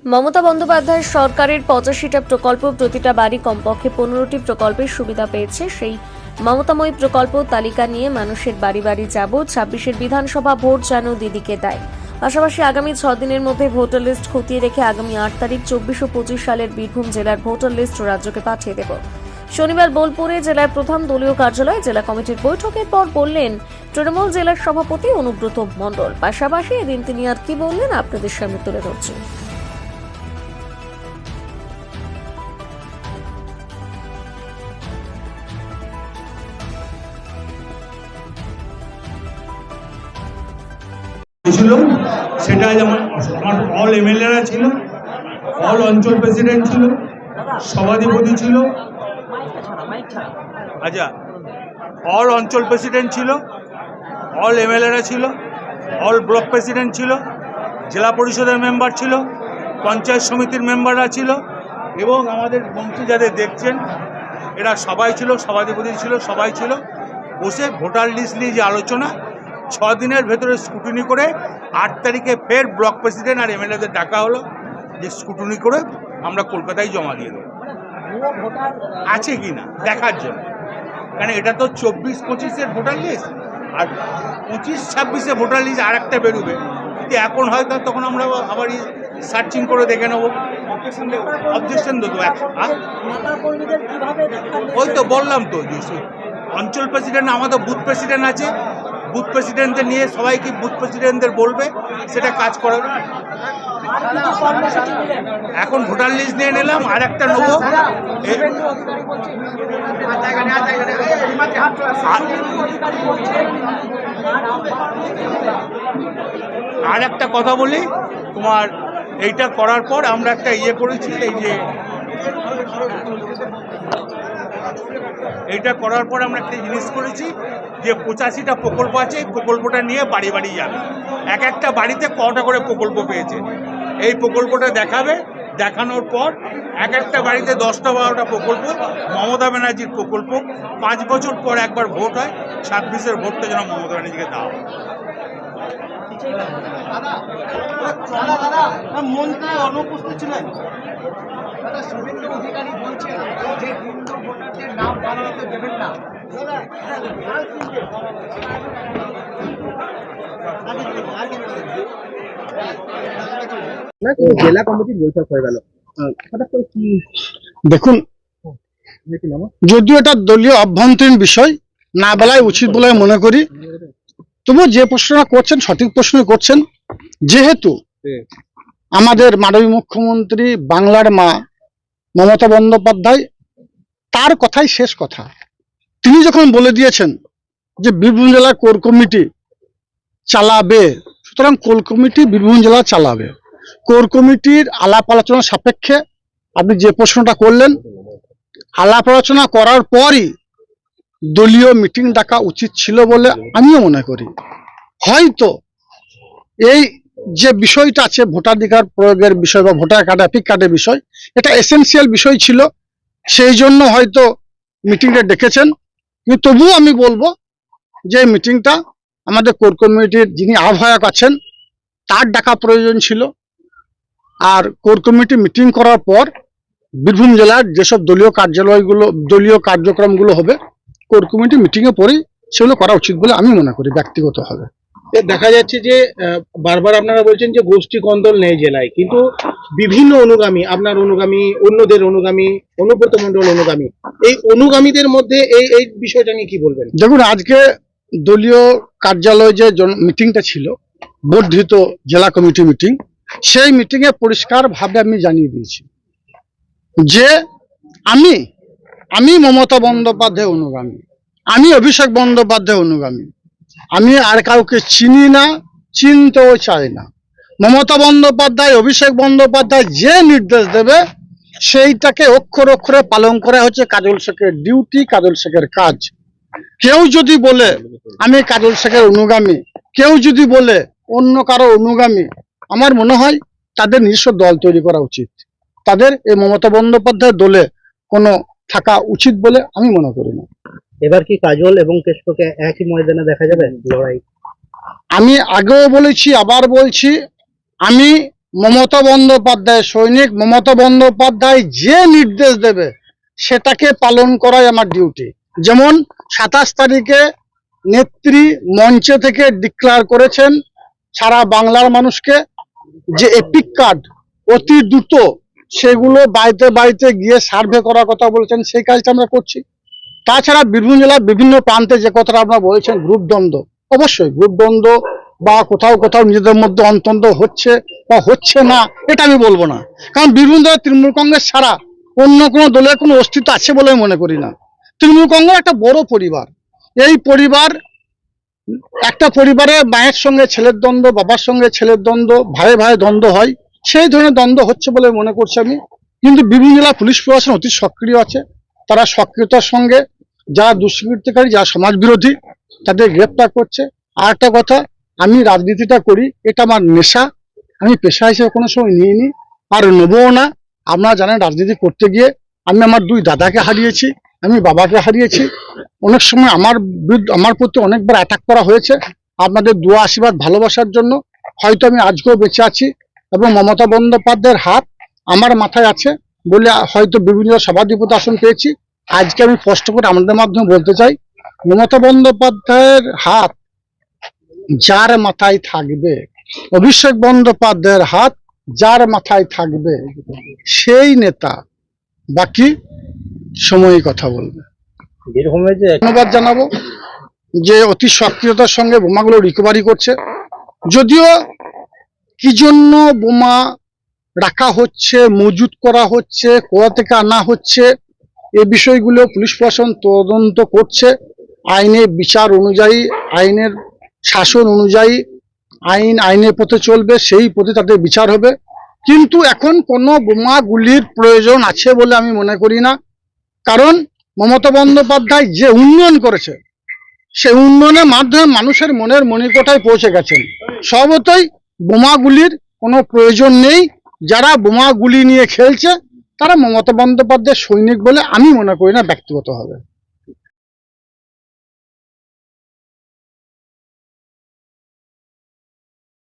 মমতা বন্দ্যোপাধ্যায়ের সরকারের 85টা প্রকল্প, প্রতিটা বাড়ি কমপক্ষে 15টি প্রকল্পের সুবিধা পেয়েছে। সেই মমতাময়ী প্রকল্প তালিকা নিয়ে মানুষের বাড়ি বাড়ি যাব। 26-এর বিধানসভা ভোট যেন দিদিকে দেয়। পাশাপাশি আগামী 6 দিনের মধ্যে ভোটার লিস্ট খতিয়ে রেখে আগামী 8 তারিখ 24 ও 25 সালের বীরভূম জেলার ভোটার লিস্ট রাজ্যকে পাঠিয়ে দেব। শনিবার বোলপুরে জেলার প্রধান দলীয় কার্যালয়ে জেলা কমিটির বৈঠকের পর বললেন তৃণমূল জেলার সভাপতি অনুব্রত মণ্ডল। পাশাপাশি এদিন তিনি আর কি বললেন আপনাদের সামনে তুলে ধরছি। ছিল সেটা যেমন আমার অল এমএলএরা ছিল, অল অঞ্চল প্রেসিডেন্ট ছিল, সভাধিপতি ছিল, আচ্ছা অল অঞ্চল প্রেসিডেন্ট ছিল, অল এমএলএরা ছিল, অল ব্লক প্রেসিডেন্ট ছিল, জেলা পরিষদের মেম্বার ছিল, পঞ্চায়েত সমিতির মেম্বাররা ছিল এবং আমাদের মন্ত্রী যাদের দেখছেন এরা সবাই ছিল, সভাধিপতি ছিল, সবাই ছিল। বসে ভোটার লিস্ট নিয়ে যে আলোচনা 6 দিনের ভেতরে স্ক্রুটিনি করে 8 তারিখে ফের ব্লক প্রেসিডেন্ট আর এমএলএদের ডাকা হলো যে স্ক্রুটিনি করে আমরা কলকাতায় জমা দিয়ে দেবো আছে কি না দেখার জন্য। কারণ এটা তো 24-25-এর ভোটার লিস্ট আর 25-26-এ ভোটার লিস্ট আর একটা বেরোবে। কিন্তু এখন হয়তো তখন আমরা আবার সার্চিং করে দেখে নেবো, অবজেকশন দেবো। ওই তো বললাম তো যে অঞ্চল প্রেসিডেন্ট, আমাদের বুথ প্রেসিডেন্ট আছে, বুথ প্রেসিডেন্টদের নিয়ে সবাইকে বুথ প্রেসিডেন্টদের বলবে সেটা কাজ করাবে। এখন ভোটার লিস্ট নিয়ে নিলাম, আর একটা নেবো। আর একটা কথা বলি, তোমার এইটা করার পর আমরা একটা করেছি, এই যে এইটা করার পর আমরা একটা জিনিস করেছি যে 85টা প্রকল্প আছে, এই প্রকল্পটা নিয়ে বাড়ি বাড়ি যাবে। এক একটা বাড়িতে কটা করে প্রকল্প পেয়েছে এই প্রকল্পটা দেখাবে। দেখানোর পর এক একটা বাড়িতে 10টা-12টা প্রকল্প, মমতা ব্যানার্জির প্রকল্প। 5 বছর পর একবার ভোট হয়, 26-এর ভোটটা যেন মমতা ব্যানার্জিকে দেওয়া হয়। মন্ত্রী অনুপস্থিত ছিলেন। শুভেন্দু অধিকারী বলছেন যে হিন্দু ভোটারদের নাম বাড়াতে দেবেন না। জেলা কমিটির বৈঠক হয়ে গেল, হঠাৎ করে কি? দেখুন, যদিও এটা দলীয় অভ্যন্তরীণ বিষয়, না বলাই উচিত বলে মনে করি, তবু যে প্রশ্নটা করছেন সঠিক প্রশ্ন করছেন। যেহেতু আমাদের মাননীয় মুখ্যমন্ত্রী বাংলার মা মমতা বন্দ্যোপাধ্যায়, তার কথাই শেষ কথা। তিনি যখন বলে দিয়েছেন যে বীরভূম জেলা কোর কমিটি চালাবে, সুতরাং কোর কমিটি বীরভূম জেলা চালাবে। কোর কমিটির আলাপ আলোচনা সাপেক্ষে আপনি যে প্রশ্নটা করলেন, আলাপ আলোচনা করার পরই দলীয় মিটিং ডাকা উচিত ছিল বলে আমিও মনে করি। হয়তো এই যে বিষয়টা আছে ভোটাধিকার প্রয়োগের বিষয় বা ভোটার কার্ড, এপিক কার্ডের বিষয়, এটা এসেনশিয়াল বিষয় ছিল, সেই জন্য হয়তো মিটিংটা ডেকেছেন। কিন্তু তবুও আমি বলবো যে মিটিংটা আমাদের কোর কমিটির যিনি আহ্বায়ক আছেন তার ডাকা প্রয়োজন ছিল। আর কোর কমিটি মিটিং করার পর বীরভূম জেলার যেসব দলীয় কার্যালয়গুলো, দলীয় কার্যক্রমগুলো হবে, কোর কমিটি মিটিংয়ে পরেই সেগুলো করা উচিত বলে আমি মনে করি ব্যক্তিগতভাবে। দেখা যাচ্ছে যে বারবার আপনারা বলছেন যে গোষ্ঠী কন্দল নেই জেলায়, কিন্তু বিভিন্ন অনুগামী, আপনার অনুগামী, অন্যদের অনুগামী, অনুব্রত মণ্ডল অনুগামী, এই অনুগামীদের মধ্যে এই বিষয়টা নিয়ে কি বলবেন? দেখুন, আজকে দলীয় কার্যালয়ে যে মিটিংটা ছিল, বর্ধিত জেলা কমিটি মিটিং, সেই মিটিংয়ে পরিষ্কারভাবে আমি জানিয়ে দিয়েছি যে আমি মমতা বন্দ্যোপাধ্যায় অনুগামী, আমি অভিষেক বন্দ্যোপাধ্যায় অনুগামী, আমি আর কাউকে চিনি না, চিনতেও চাই না। মমতা বন্দ্যোপাধ্যায়, অভিষেক বন্দ্যোপাধ্যায় যে নির্দেশ দেবে সেইটাকে অক্ষর অক্ষরে পালন করা হচ্ছে কাজল শেখের ডিউটি, কাজল শেখের কাজ। কেউ যদি বলে আমি কাজল শেখের অনুগামী, কেউ যদি বলে অন্য কারো অনুগামী, আমার মনে হয় তাদের নিজস্ব দল তৈরি করা উচিত। তাদের এই মমতা বন্দ্যোপাধ্যায় দলে কোনো থাকা উচিত বলে আমি মনে করি না। এবার কি কাজল এবং কেষ্টকে একই ময়দানে দেখা যাবে লড়াই? আমি আগেও বলেছি, আবার বলছি, আমি মমতা বন্দ্যোপাধ্যায় সৈনিক, মমতা বন্দ্যোপাধ্যায় যে নির্দেশ দেবে সেটাকে পালন করাই আমার ডিউটি। যেমন 27 তারিখে নেত্রী মঞ্চে থেকে ডিক্লেয়ার করেছেন সারা বাংলার মানুষকে যে এপিক কার্ড অতি দ্রুত সেগুলো বাড়িতে বাড়িতে গিয়ে সার্ভে করার কথা বলেছেন, সেই কাজটা আমরা করছি। তাছাড়া বীরভূম জেলার বিভিন্ন প্রান্তে যে কথাটা আপনারা বলেছেন গ্রুপ দ্বন্দ্ব, অবশ্যই গ্রুপ দ্বন্দ্ব বা কোথাও কোথাও নিজেদের মধ্যে অন্তন্দ্ব হচ্ছে বা হচ্ছে না এটা আমি বলবো না, কারণ বীরভূম জেলায় তৃণমূল কংগ্রেস ছাড়া অন্য কোনো দলের কোনো অস্তিত্ব আছে বলে আমি মনে করি না। তৃণমূল কংগ্রেস একটা বড় পরিবার। এই পরিবার, একটা পরিবারে মায়ের সঙ্গে ছেলের দ্বন্দ্ব, বাবার সঙ্গে ছেলের দ্বন্দ্ব, ভাই ভাই দ্বন্দ্ব হয়, সেই ধরনের দ্বন্দ্ব হচ্ছে বলে মনে করছি আমি। কিন্তু বিভিন্ন জেলা পুলিশ প্রশাসন অতি সক্রিয় আছে, তারা সক্রিয়তার সঙ্গে যারা দুষ্কৃতিকারী, যারা সমাজ বিরোধী, তাদের গ্রেপ্তার করছে। আর একটা কথা, আমি রাজনীতিটা করি, এটা আমার নেশা, আমি পেশা হিসেবে কোনো সময় নিইনি আর নেবও না। আপনারা জানেন রাজনীতি করতে গিয়ে আমি আমার 2 দাদাকে হারিয়েছি, আমি বাবাকে হারিয়েছি। অনেক সময় আমার প্রতি অনেকবার অ্যাটাক করা হয়েছে। আপনাদের দোয়া আশীর্বাদ ভালোবাসার জন্য হয়তো আমি আজকেও বেঁচে আছি এবং মমতা বন্দ্যোপাধ্যায়ের হাত আমার মাথায় আছে বলে হয়তো বিভিন্ন সভাধিপতি আসন পেয়েছি। আজকে আমি স্পষ্ট করে আমাদের মাধ্যমে বলতে চাই, মমতা বন্দ্যোপাধ্যায়ের হাত যার মাথায় থাকবে, অভিষেক বন্দ্যোপাধ্যায়ের হাত যার মাথায় থাকবে সেই নেতা, বাকি সময়ই কথা বলবে। ধন্যবাদ জানাবো যে অতি সক্রিয়তার সঙ্গে বোমাগুলো রিকভারি করছে। যদিও কি জন্য বোমা রাখা হচ্ছে, মজুত করা হচ্ছে, কোথা থেকে আনা হচ্ছে, এই বিষয়গুলো পুলিশ প্রশাসন তদন্ত করছে। আইনের বিচার অনুযায়ী, আইনের শাসন অনুযায়ী আইনের পথে চলবে, সেই পথে তাদের বিচার হবে। কিন্তু এখন কোনো বোমাগুলির প্রয়োজন আছে বলে আমি মনে করি না, কারণ মমতা বন্দ্যোপাধ্যায় যে উন্নয়ন করেছে সেই উন্নয়নের মাধ্যমে মানুষের মনের মণিকোঠায় পৌঁছে গেছেন। স্বভাবতই বোমাগুলির কোনো প্রয়োজন নেই। যারা বোমাগুলি নিয়ে খেলছে তারা মমতা বন্দ্যোপাধ্যায়ের সৈনিক বলে আমি মনে করি না ব্যক্তিগতভাবে।